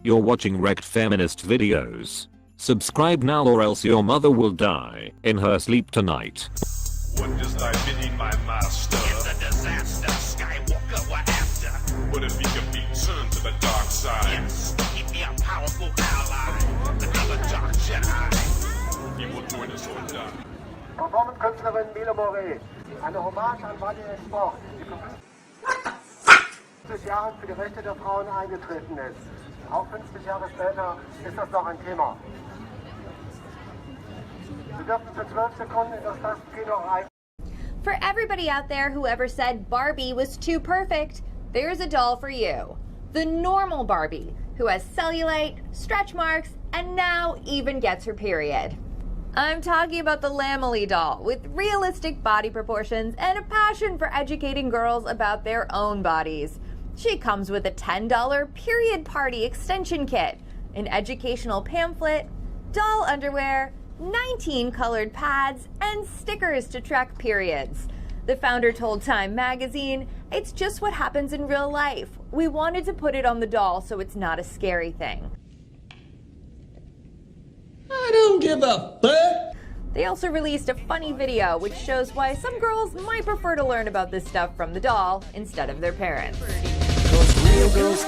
You're watching wrecked feminist videos. Subscribe now or else your mother will die in her sleep tonight. What does thy bidding, my master? It's a disaster, Skywalker, we're after. What if he can be turned to the dark side? Yes, he'd be a powerful ally. Another dark Jedi. He will join us or die. Performance-Künstlerin Milo Morey. Eine Hommage an Valier Sport, die vor 50 Jahren für die Rechte der Frauen eingetreten ist. Auch 50 Jahre später ist das noch ein Thema. Sie dürfen für 12 Sekunden in das Tastenkino rein. For everybody out there who ever said Barbie was too perfect, there's a doll for you. The normal Barbie, who has cellulite, stretch marks, and now even gets her period. I'm talking about the Lamely doll, with realistic body proportions and a passion for educating girls about their own bodies. She comes with a $10 period party extension kit, an educational pamphlet, doll underwear, 19 colored pads, and stickers to track periods. The founder told Time magazine, "It's just what happens in real life. We wanted to put it on the doll so it's not a scary thing." I don't give a fuck. They also released a funny video which shows why some girls might prefer to learn about this stuff from the doll instead of their parents. Real girls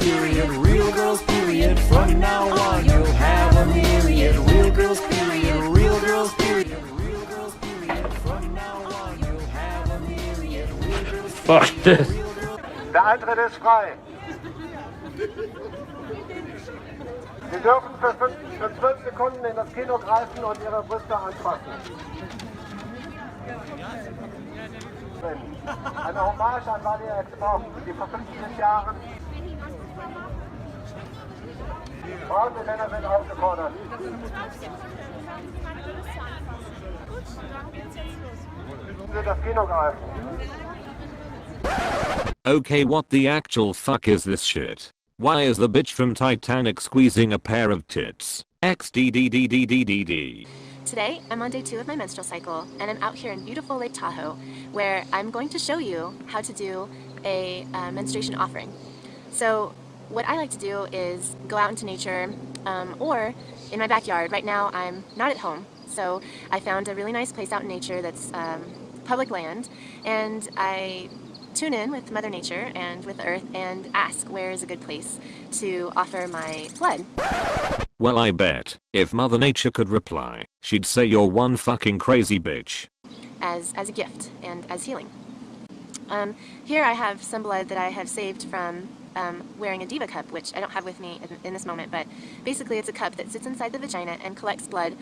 period, from now on you'll have a myriad. Real girls period, real girls period, real girls period, from now on you'll have a myriad. Real girls Fuck this. Der Eintritt ist frei. Sie dürfen für 12 Sekunden in das Kino greifen und Ihre Brüste anfassen. Eine Hommage an Valier Sport, die vor 50 Jahren. Frauen und Männer sind aufgefordert. Sie das Kino greifen. Okay, what the actual fuck is this shit? Why is the bitch from Titanic squeezing a pair of tits? XDDDDDDD. Today, I'm on day 2 of my menstrual cycle, and I'm out here in beautiful Lake Tahoe, where I'm going to show you how to do a menstruation offering. So, what I like to do is go out into nature, or in my backyard. Right now, I'm not at home, so I found a really nice place out in nature that's public land, and I tune in with Mother Nature and with the Earth and ask where is a good place to offer my blood. Well, I bet if Mother Nature could reply, she'd say you're one fucking crazy bitch. As a gift and as healing. Here I have some blood that I have saved from wearing a diva cup, which I don't have with me in this moment, but basically it's a cup that sits inside the vagina and collects blood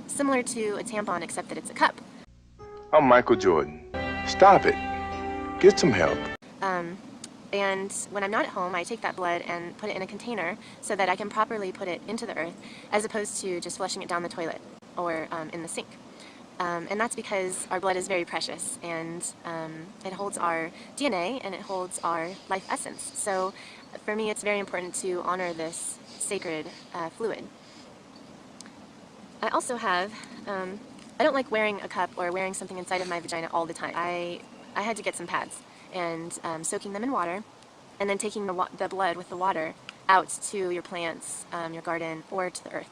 similar to a tampon, except that it's a cup. I'm Michael Jordan. Stop it. Get some help. And when I'm not at home, I take that blood and put it in a container so that I can properly put it into the earth, as opposed to just flushing it down the toilet or in the sink. And that's because our blood is very precious, and it holds our DNA and it holds our life essence. So for me, it's very important to honor this sacred fluid. I also have, I don't like wearing a cup or wearing something inside of my vagina all the time. I had to get some pads, and soaking them in water, and then taking the blood with the water out to your plants, your garden, or to the earth.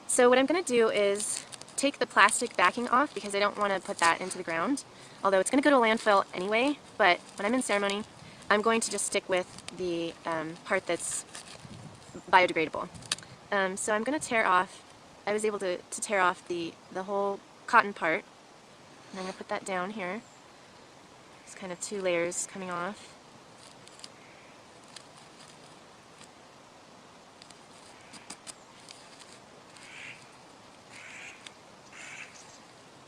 So what I'm going to do is take the plastic backing off, because I don't want to put that into the ground, although it's going to go to a landfill anyway. But when I'm in ceremony, I'm going to just stick with the part that's biodegradable. So I'm going to tear off, I was able to tear off the whole cotton part, and I'm going to put that down here. It's kind of 2 layers coming off.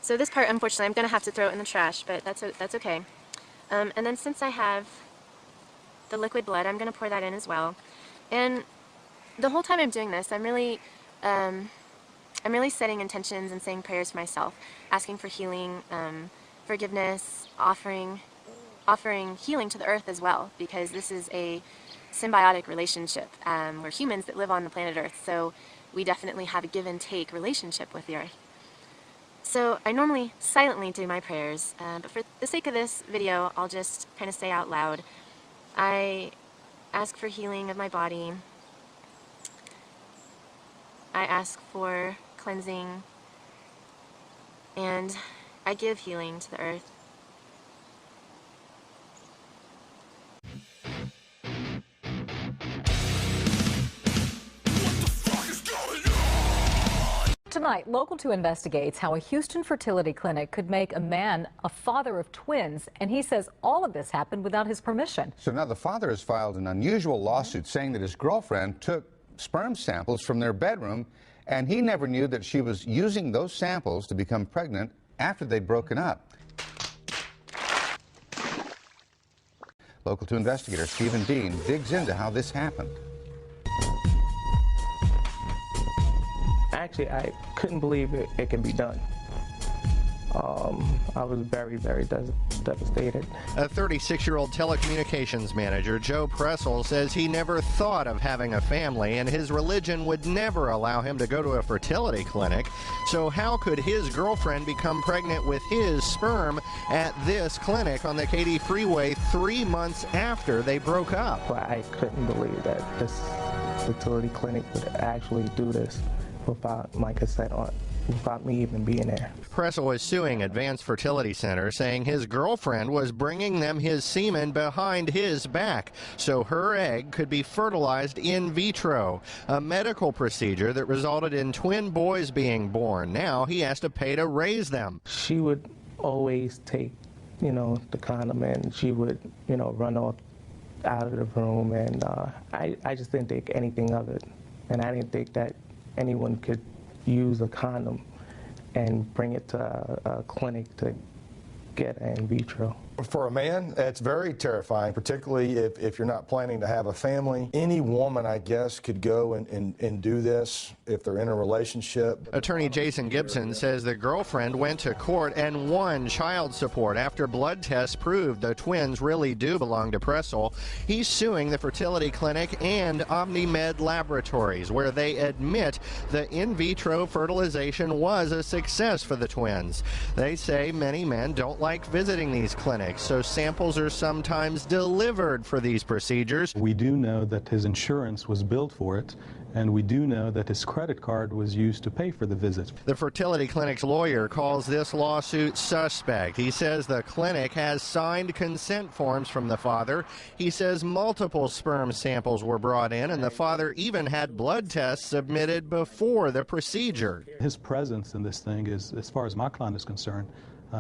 So this part, unfortunately, I'm going to have to throw it in the trash, but that's okay. And then since I have the liquid blood, I'm going to pour that in as well. And the whole time I'm doing this, I'm really setting intentions and saying prayers for myself, asking for healing, forgiveness, offering healing to the earth as well, because this is a symbiotic relationship. We're humans that live on the planet Earth, so we definitely have a give and take relationship with the earth. So I normally silently do my prayers, but for the sake of this video, I'll just kind of say out loud. I ask for healing of my body, I ask for cleansing, and I give healing to the earth. Tonight, Local 2 investigates how a Houston fertility clinic could make a man a father of twins, and he says all of this happened without his permission. So now the father has filed an unusual lawsuit saying that his girlfriend took sperm samples from their bedroom, and he never knew that she was using those samples to become pregnant after they'd broken up. Local 2 investigator Stephen Dean digs into how this happened. Actually, I couldn't believe it could be done. I was very, very devastated. A 36-year-old telecommunications manager, Joe Pressel, says he never thought of having a family, and his religion would never allow him to go to a fertility clinic. So how could his girlfriend become pregnant with his sperm at this clinic on the Katy Freeway 3 months after they broke up? I couldn't believe that this fertility clinic would actually do this without my consent, without me even being there. Pressel is suing Advanced Fertility Center, saying his girlfriend was bringing them his semen behind his back so her egg could be fertilized in vitro, a medical procedure that resulted in twin boys being born. Now he has to pay to raise them. She would always take, the condom, and she would, run off out of the room, and I just didn't think anything of it, and I didn't think that anyone could use a condom and bring it to a clinic to get an in vitro. For a man, it's very terrifying, particularly if you're not planning to have a family. Any woman, I guess, could go and do this if they're in a relationship. Attorney Jason Gibson says the girlfriend went to court and won child support after blood tests proved the twins really do belong to Pressel. He's suing the fertility clinic and OmniMed Laboratories, where they admit the in vitro fertilization was a success for the twins. They say many men don't like visiting these clinics, so samples are sometimes delivered for these procedures. We do know that his insurance was billed for it, and we do know that his credit card was used to pay for the visit. The fertility clinic's lawyer calls this lawsuit suspect. He says the clinic has signed consent forms from the father. He says multiple sperm samples were brought in, and the father even had blood tests submitted before the procedure. His presence in this thing is, as far as my client is concerned,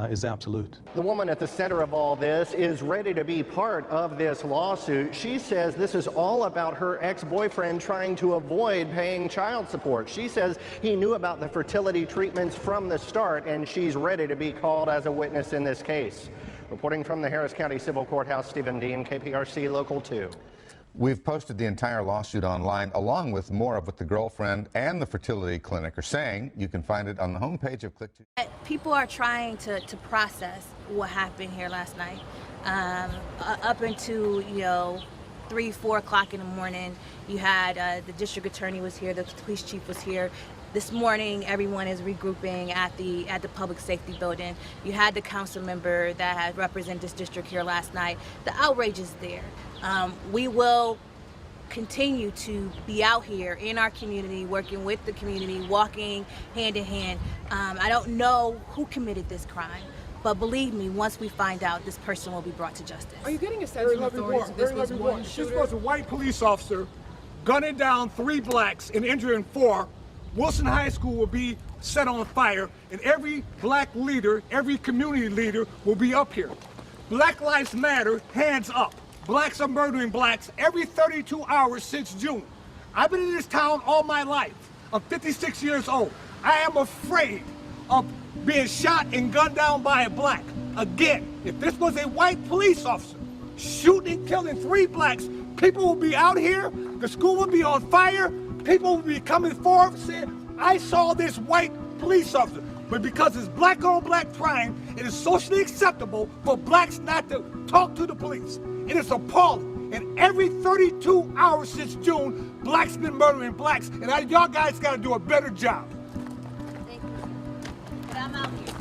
is absolute. The woman at the center of all this is ready to be part of this lawsuit. She says this is all about her ex-boyfriend trying to avoid paying child support. She says he knew about the fertility treatments from the start, and she's ready to be called as a witness in this case. Reporting from the Harris County Civil Courthouse, Stephen Dean, KPRC Local 2. We've posted the entire lawsuit online, along with more of what the girlfriend and the fertility clinic are saying. You can find it on the homepage of Click2. People are trying to process what happened here last night. Up until, 3, 4 o'clock in the morning, you had the district attorney was here, the police chief was here. This morning, everyone is regrouping at the public safety building. You had the council member that had represented this district here last night. The outrage is there. We will continue to be out here in our community, working with the community, walking hand in hand. I don't know who committed this crime, but believe me, once we find out, this person will be brought to justice. Are you getting a sense from authorities that this was one shooter? This was a white police officer gunning down 3 blacks and injuring 4. Wilson High School will be set on fire, and every black leader, every community leader will be up here. Black Lives Matter, hands up. Blacks are murdering blacks every 32 hours since June. I've been in this town all my life. I'm 56 years old. I am afraid of being shot and gunned down by a black. Again, if this was a white police officer shooting and killing 3 blacks, people will be out here, the school will be on fire, people will be coming forward saying, I saw this white police officer. But because it's black on black crime, it is socially acceptable for blacks not to talk to the police. It is appalling. And every 32 hours since June, blacks been murdering blacks. And y'all guys got to do a better job. Thank you. But I'm out here.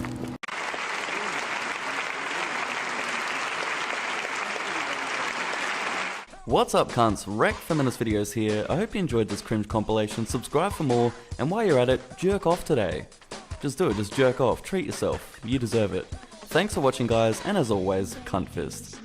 What's up, cunts? Wreck Feminist Videos here. I hope you enjoyed this cringe compilation. Subscribe for more, and while you're at it, jerk off today. Just do it, just jerk off. Treat yourself. You deserve it. Thanks for watching, guys, and as always, cunt fist.